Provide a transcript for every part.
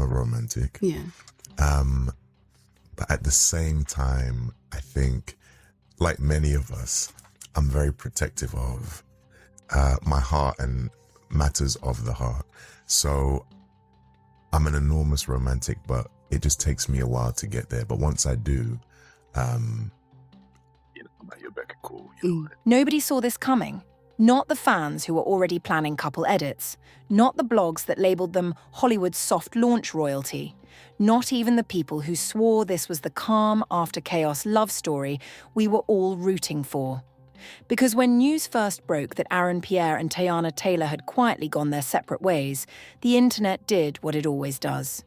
a romantic. Yeah. But at the same time, I think, like many of us, I'm very protective of my heart and matters of the heart. So I'm an enormous romantic, but it just takes me a while to get there. But once I do, you're better cool. Nobody saw this coming. Not the fans who were already planning couple edits. Not the blogs that labelled them Hollywood's soft launch royalty. Not even the people who swore this was the calm after chaos love story we were all rooting for. Because when news first broke that Aaron Pierre and Teyana Taylor had quietly gone their separate ways, the internet did what it always does.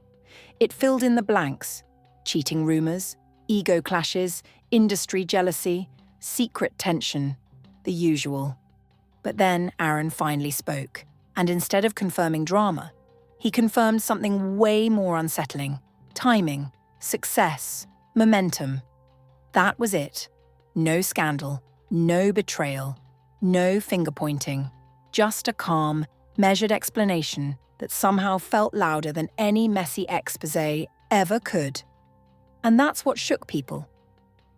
It filled in the blanks: cheating rumours, ego clashes, industry jealousy, secret tension, the usual. But then Aaron finally spoke, and instead of confirming drama, he confirmed something way more unsettling: timing, success, momentum. That was it. No scandal, no betrayal, no finger-pointing, just a calm, measured explanation that somehow felt louder than any messy exposé ever could. And that's what shook people.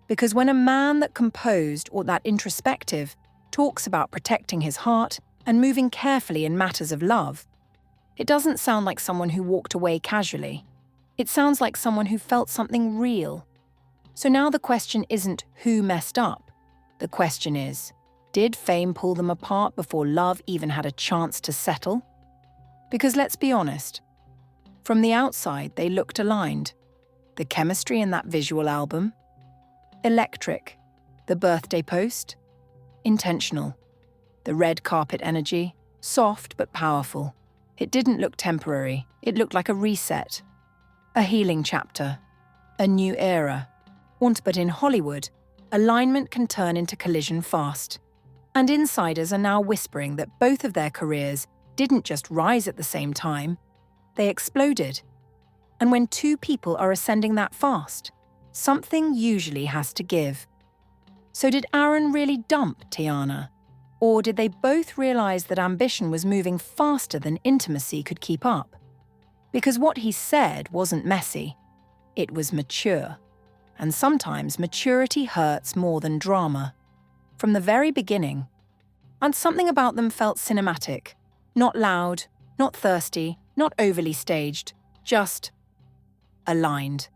Because when a man that composed or that introspective talks about protecting his heart and moving carefully in matters of love, it doesn't sound like someone who walked away casually. It sounds like someone who felt something real. So now the question isn't who messed up. The question is, did fame pull them apart before love even had a chance to settle? Because let's be honest, from the outside they looked aligned. The chemistry in that visual album, electric. The birthday post, intentional. The red carpet energy, soft but powerful. It didn't look temporary, it looked like a reset. A healing chapter, a new era. But in Hollywood, alignment can turn into collision fast. And insiders are now whispering that both of their careers didn't just rise at the same time, they exploded. And when two people are ascending that fast, something usually has to give. So did Aaron really dump Teyana? Or did they both realize that ambition was moving faster than intimacy could keep up? Because what he said wasn't messy, it was mature. And sometimes maturity hurts more than drama. From the very beginning. And something about them felt cinematic. Not loud, not thirsty, not overly staged, just aligned.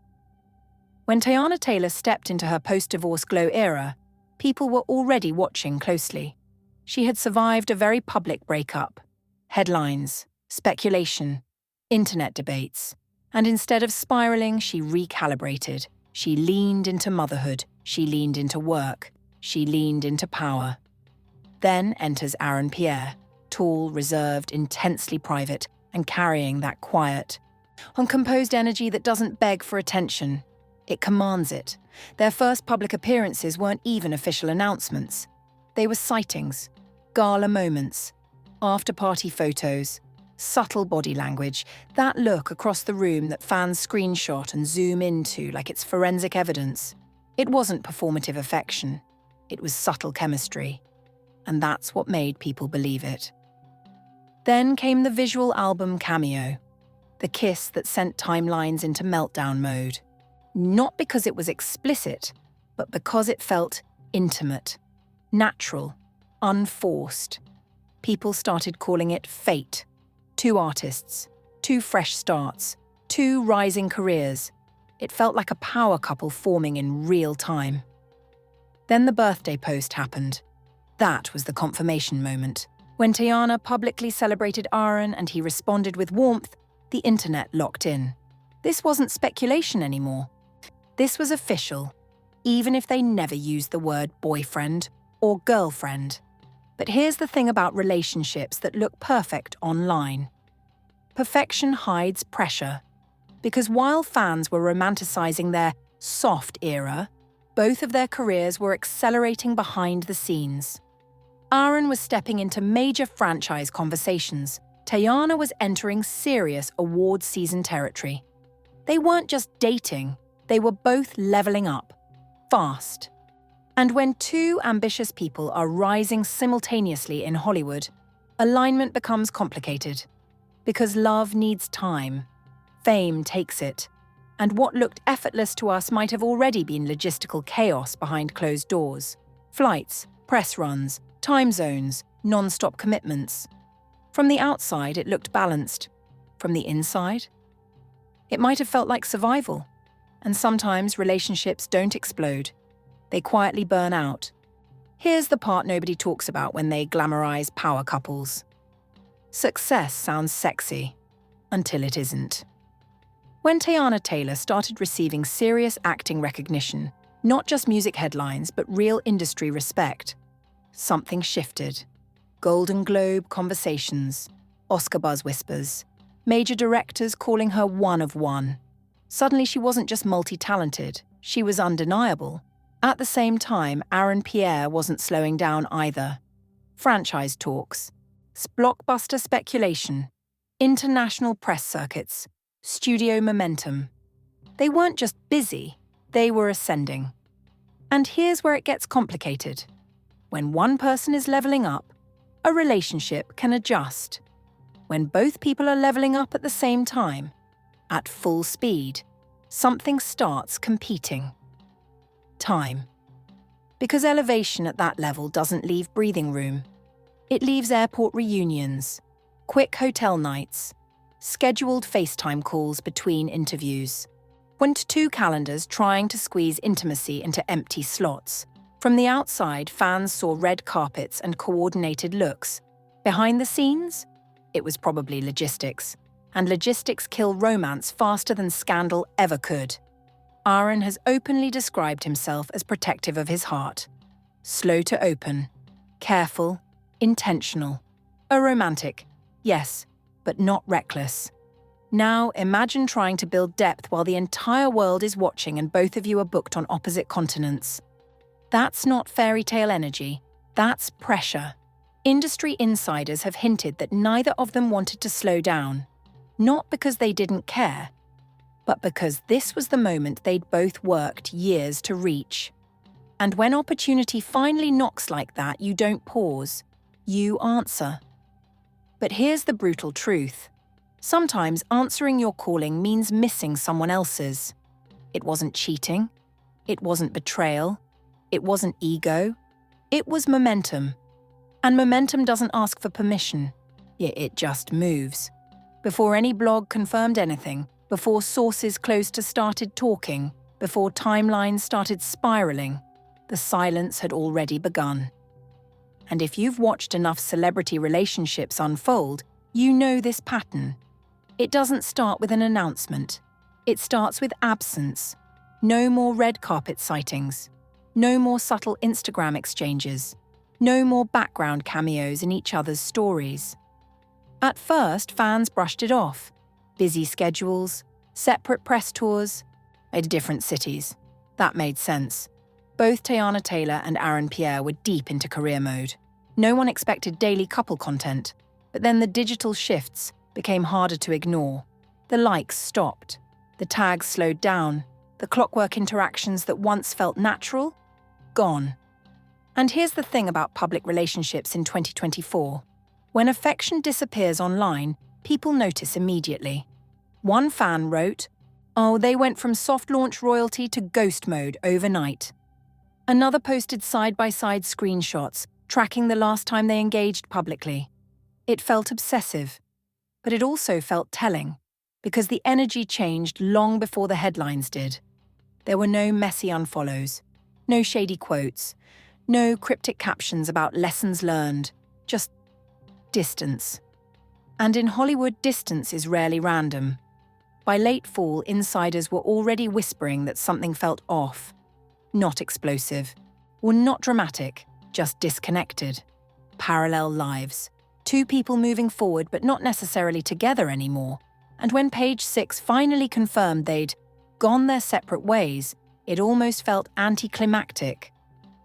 When Teyana Taylor stepped into her post-divorce glow era, people were already watching closely. She had survived a very public breakup. Headlines, speculation, internet debates. And instead of spiraling, she recalibrated. She leaned into motherhood. She leaned into work. She leaned into power. Then enters Aaron Pierre, tall, reserved, intensely private, and carrying that quiet, uncomposed energy that doesn't beg for attention. It commands it. Their first public appearances weren't even official announcements. They were sightings, gala moments, after-party photos, subtle body language, that look across the room that fans screenshot and zoom into like it's forensic evidence. It wasn't performative affection. It was subtle chemistry. And that's what made people believe it. Then came the visual album cameo, the kiss that sent timelines into meltdown mode. Not because it was explicit, but because it felt intimate, natural, unforced. People started calling it fate. Two artists, two fresh starts, two rising careers. It felt like a power couple forming in real time. Then the birthday post happened. That was the confirmation moment. When Teyana publicly celebrated Aaron and he responded with warmth, the internet locked in. This wasn't speculation anymore. This was official, even if they never used the word boyfriend or girlfriend. But here's the thing about relationships that look perfect online. Perfection hides pressure. Because while fans were romanticizing their soft era, both of their careers were accelerating behind the scenes. Aaron was stepping into major franchise conversations. Teyana was entering serious award season territory. They weren't just dating, they were both leveling up, fast. And when two ambitious people are rising simultaneously in Hollywood, alignment becomes complicated. Because love needs time. Fame takes it. And what looked effortless to us might have already been logistical chaos behind closed doors. Flights, press runs, time zones, non-stop commitments. From the outside, it looked balanced. From the inside, it might have felt like survival. And sometimes relationships don't explode. They quietly burn out. Here's the part nobody talks about when they glamorize power couples. Success sounds sexy, until it isn't. When Teyana Taylor started receiving serious acting recognition, not just music headlines, but real industry respect, something shifted. Golden Globe conversations, Oscar buzz whispers, major directors calling her one of one. Suddenly she wasn't just multi-talented, she was undeniable. At the same time, Pierre wasn't slowing down either. Franchise talks, blockbuster speculation, international press circuits, studio momentum. They weren't just busy, they were ascending. And here's where it gets complicated. When one person is leveling up, a relationship can adjust. When both people are leveling up at the same time, at full speed, something starts competing. Time. Because elevation at that level doesn't leave breathing room. It leaves airport reunions, quick hotel nights, scheduled FaceTime calls between interviews. Went two calendars trying to squeeze intimacy into empty slots. From the outside, fans saw red carpets and coordinated looks. Behind the scenes, it was probably logistics. And logistics kill romance faster than scandal ever could. Aaron has openly described himself as protective of his heart. Slow to open, careful, intentional. A romantic, yes, but not reckless. Now imagine trying to build depth while the entire world is watching and both of you are booked on opposite continents. That's not fairy tale energy, that's pressure. Industry insiders have hinted that neither of them wanted to slow down. Not because they didn't care, but because this was the moment they'd both worked years to reach. And when opportunity finally knocks like that, you don't pause, you answer. But here's the brutal truth. Sometimes answering your calling means missing someone else's. It wasn't cheating. It wasn't betrayal. It wasn't ego. It was momentum. And momentum doesn't ask for permission. It just moves. Before any blog confirmed anything, before sources close to started talking, before timelines started spiraling, the silence had already begun. And if you've watched enough celebrity relationships unfold, you know this pattern. It doesn't start with an announcement. It starts with absence. No more red carpet sightings. No more subtle Instagram exchanges. No more background cameos in each other's stories. At first, fans brushed it off. Busy schedules, separate press tours, in different cities. That made sense. Both Teyana Taylor and Pierre were deep into career mode. No one expected daily couple content, but then the digital shifts became harder to ignore. The likes stopped. The tags slowed down. The clockwork interactions that once felt natural, gone. And here's the thing about public relationships in 2024. When affection disappears online, people notice immediately. One fan wrote, "Oh, they went from soft launch royalty to ghost mode overnight." Another posted side-by-side screenshots, tracking the last time they engaged publicly. It felt obsessive, but it also felt telling, because the energy changed long before the headlines did. There were no messy unfollows, no shady quotes, no cryptic captions about lessons learned, just distance. And in Hollywood, distance is rarely random. By late fall, insiders were already whispering that something felt off. Not explosive, or not dramatic, just disconnected. Parallel lives. Two people moving forward but not necessarily together anymore. And when Page 6 finally confirmed they'd gone their separate ways, it almost felt anticlimactic.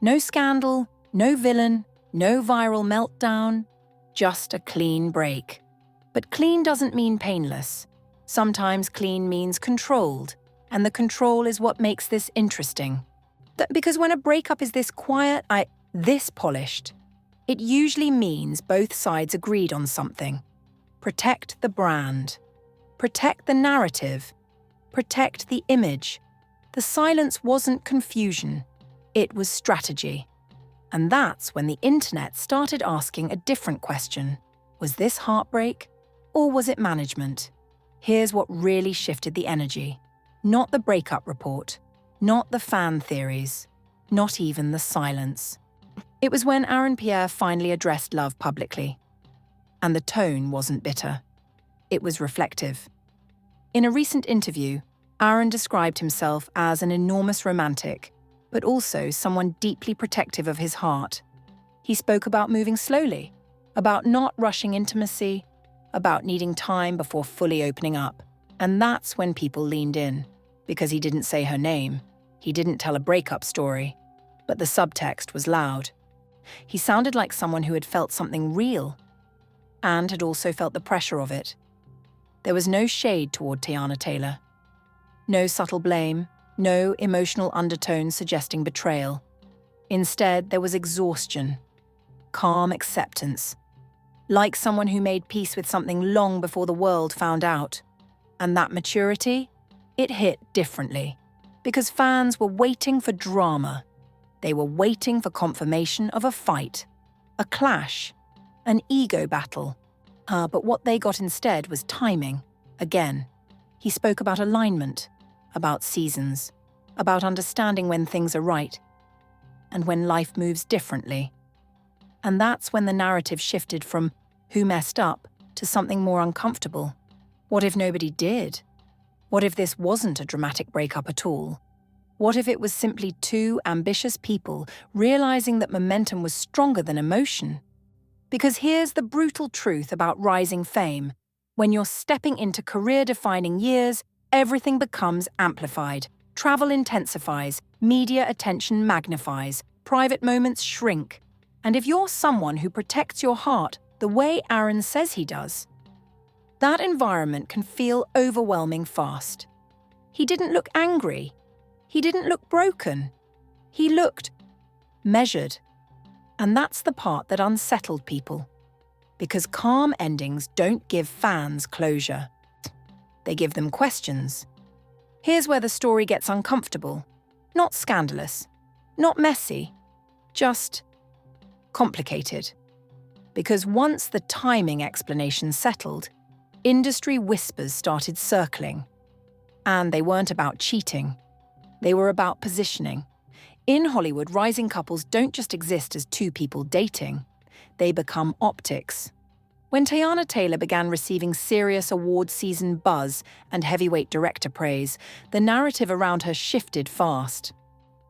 No scandal, no villain, no viral meltdown, just a clean break. But clean doesn't mean painless. Sometimes clean means controlled, and the control is what makes this interesting. Because when a breakup is this quiet, this polished, it usually means both sides agreed on something. Protect the brand. Protect the narrative. Protect the image. The silence wasn't confusion. It was strategy. And that's when the internet started asking a different question. Was this heartbreak, or was it management? Here's what really shifted the energy. Not the breakup report, not the fan theories, not even the silence. It was when Pierre finally addressed love publicly. And the tone wasn't bitter. It was reflective. In a recent interview, Aaron described himself as an enormous romantic, but also someone deeply protective of his heart. He spoke about moving slowly, about not rushing intimacy, about needing time before fully opening up. And that's when people leaned in, because he didn't say her name. He didn't tell a breakup story, but the subtext was loud. He sounded like someone who had felt something real, and had also felt the pressure of it. There was no shade toward Teyana Taylor. No subtle blame, no emotional undertones suggesting betrayal. Instead, there was exhaustion, calm acceptance, like someone who made peace with something long before the world found out. And that maturity, it hit differently, because fans were waiting for drama. They were waiting for confirmation of a fight, a clash, an ego battle. But what they got instead was timing. Again, he spoke about alignment, about seasons, about understanding when things are right, and when life moves differently. And that's when the narrative shifted from who messed up to something more uncomfortable. What if nobody did? What if this wasn't a dramatic breakup at all? What if it was simply two ambitious people realizing that momentum was stronger than emotion? Because here's the brutal truth about rising fame. When you're stepping into career-defining years, everything becomes amplified. Travel intensifies, media attention magnifies, private moments shrink. And if you're someone who protects your heart the way Aaron says he does, that environment can feel overwhelming fast. He didn't look angry. He didn't look broken. He looked measured. And that's the part that unsettled people. Because calm endings don't give fans closure. They give them questions. Here's where the story gets uncomfortable. Not scandalous. Not messy. Just complicated. Because once the timing explanation settled, industry whispers started circling. And they weren't about cheating. They were about positioning. In Hollywood, rising couples don't just exist as two people dating. They become optics. When Teyana Taylor began receiving serious award season buzz and heavyweight director praise, the narrative around her shifted fast.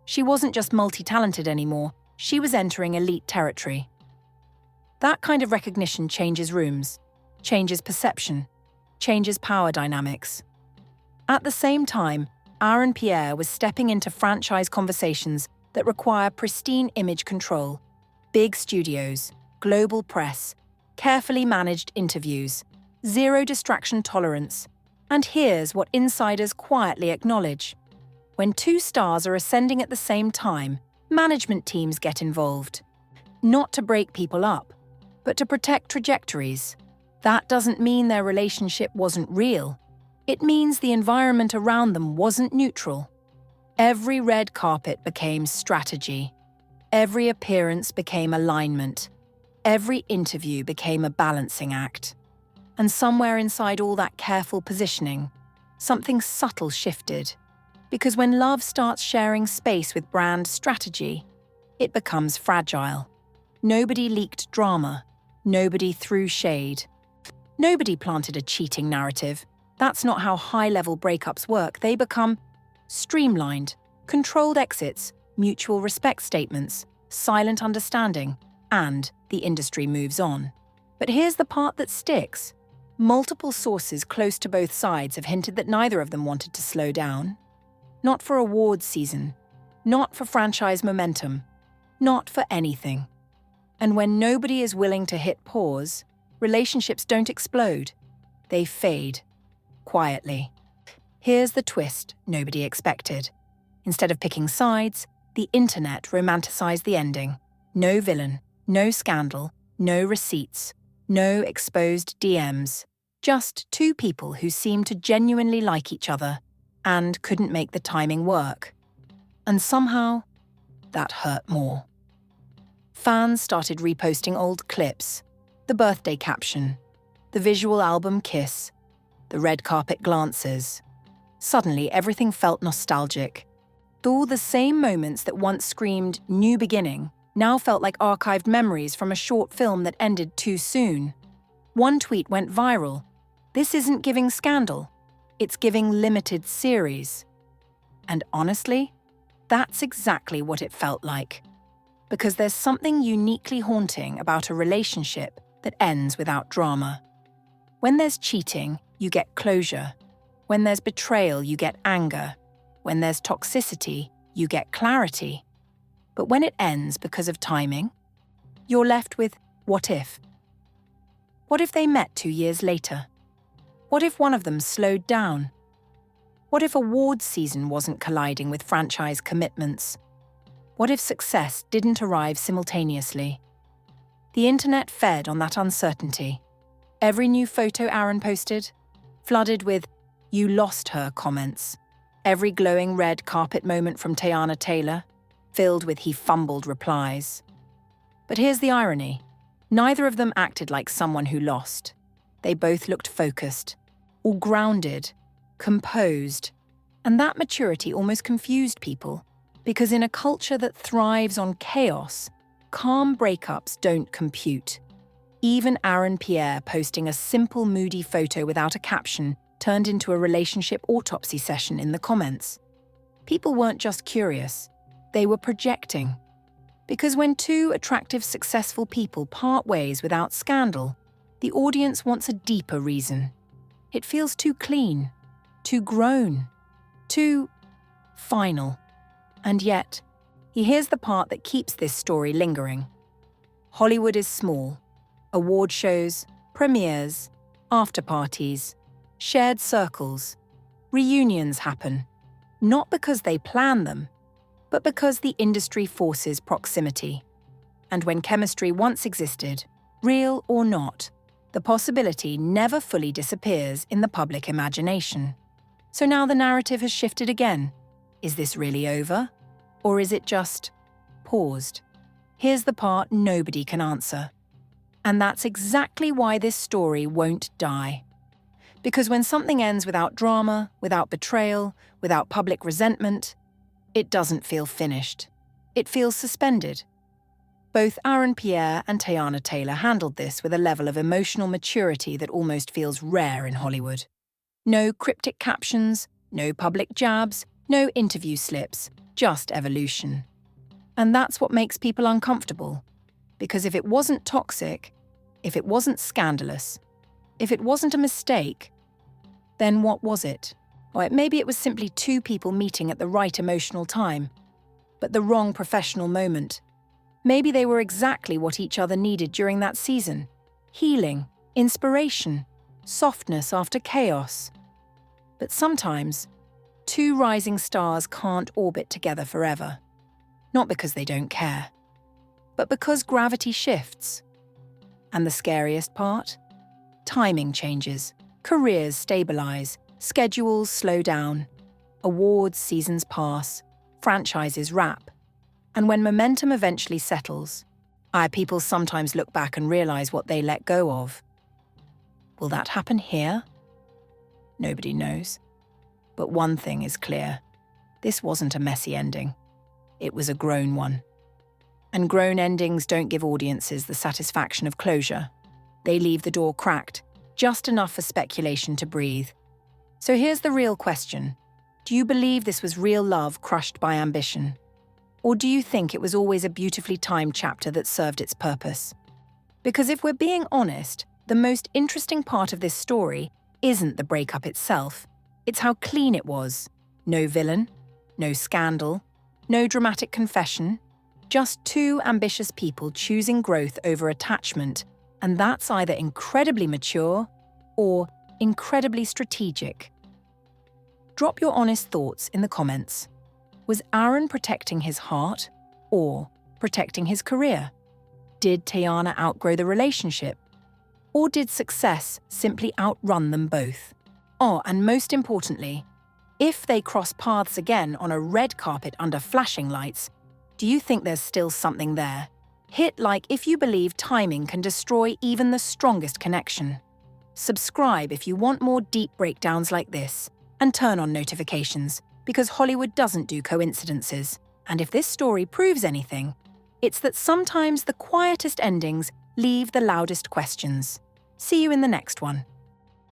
She wasn't just multi-talented anymore, she was entering elite territory. That kind of recognition changes rooms, changes perception, changes power dynamics. At the same time, Pierre was stepping into franchise conversations that require pristine image control, big studios, global press, carefully managed interviews, zero distraction tolerance. And here's what insiders quietly acknowledge. When two stars are ascending at the same time, management teams get involved. Not to break people up, but to protect trajectories. That doesn't mean their relationship wasn't real. It means the environment around them wasn't neutral. Every red carpet became strategy. Every appearance became alignment. Every interview became a balancing act. And somewhere inside all that careful positioning, something subtle shifted. Because when love starts sharing space with brand strategy, it becomes fragile. Nobody leaked drama. Nobody threw shade. Nobody planted a cheating narrative. That's not how high-level breakups work. They become streamlined, controlled exits, mutual respect statements, silent understanding, and the industry moves on. But here's the part that sticks. Multiple sources close to both sides have hinted that neither of them wanted to slow down. Not for awards season, not for franchise momentum, not for anything. And when nobody is willing to hit pause, relationships don't explode. They fade. Quietly. Here's the twist nobody expected. Instead of picking sides, the internet romanticized the ending. No villain, no scandal, no receipts, no exposed DMs. Just two people who seemed to genuinely like each other and couldn't make the timing work. And somehow, that hurt more. Fans started reposting old clips, the birthday caption, the visual album kiss, the red carpet glances. Suddenly, everything felt nostalgic. All the same moments that once screamed new beginning now felt like archived memories from a short film that ended too soon. One tweet went viral. This isn't giving scandal, it's giving limited series. And honestly, that's exactly what it felt like. Because there's something uniquely haunting about a relationship that ends without drama. When there's cheating, you get closure. When there's betrayal, you get anger. When there's toxicity, you get clarity. But when it ends because of timing, you're left with what if? What if they met 2 years later? What if one of them slowed down? What if awards season wasn't colliding with franchise commitments? What if success didn't arrive simultaneously? The internet fed on that uncertainty. Every new photo Aaron posted, flooded with "you lost her" comments. Every glowing red carpet moment from Teyana Taylor, filled with "he fumbled" replies. But here's the irony. Neither of them acted like someone who lost. They both looked focused, all grounded, composed. And that maturity almost confused people, because in a culture that thrives on chaos, calm breakups don't compute. Even Pierre posting a simple moody photo without a caption turned into a relationship autopsy session in the comments. People weren't just curious, they were projecting. Because when two attractive, successful people part ways without scandal, the audience wants a deeper reason. It feels too clean, too grown, too final. And yet, here's the part that keeps this story lingering. Hollywood is small. Award shows, premieres, after-parties, shared circles, reunions happen, not because they plan them, but because the industry forces proximity. And when chemistry once existed, real or not, the possibility never fully disappears in the public imagination. So now the narrative has shifted again. Is this really over? Or is it just paused? Here's the part nobody can answer. And that's exactly why this story won't die. Because when something ends without drama, without betrayal, without public resentment, it doesn't feel finished. It feels suspended. Both Pierre and Teyana Taylor handled this with a level of emotional maturity that almost feels rare in Hollywood. No cryptic captions, no public jabs, no interview slips, just evolution. And that's what makes people uncomfortable. Because if it wasn't toxic, if it wasn't scandalous, if it wasn't a mistake, then what was it? Or maybe it was simply two people meeting at the right emotional time, but the wrong professional moment. Maybe they were exactly what each other needed during that season. Healing, inspiration, softness after chaos. But sometimes, two rising stars can't orbit together forever. Not because they don't care, but because gravity shifts. And the scariest part? Timing changes, careers stabilize, schedules slow down, awards seasons pass, franchises wrap. And when momentum eventually settles, people sometimes look back and realize what they let go of. Will that happen here? Nobody knows. But one thing is clear. This wasn't a messy ending. It was a grown one. And grown endings don't give audiences the satisfaction of closure. They leave the door cracked, just enough for speculation to breathe. So here's the real question. Do you believe this was real love crushed by ambition? Or do you think it was always a beautifully timed chapter that served its purpose? Because if we're being honest, the most interesting part of this story isn't the breakup itself. It's how clean it was. No villain, no scandal, no dramatic confession, just two ambitious people choosing growth over attachment, and that's either incredibly mature or incredibly strategic. Drop your honest thoughts in the comments. Was Aaron protecting his heart or protecting his career? Did Teyana outgrow the relationship? Or did success simply outrun them both? Oh, and most importantly, if they cross paths again on a red carpet under flashing lights, do you think there's still something there? Hit like if you believe timing can destroy even the strongest connection. Subscribe if you want more deep breakdowns like this, and turn on notifications, because Hollywood doesn't do coincidences. And if this story proves anything, it's that sometimes the quietest endings leave the loudest questions. See you in the next one.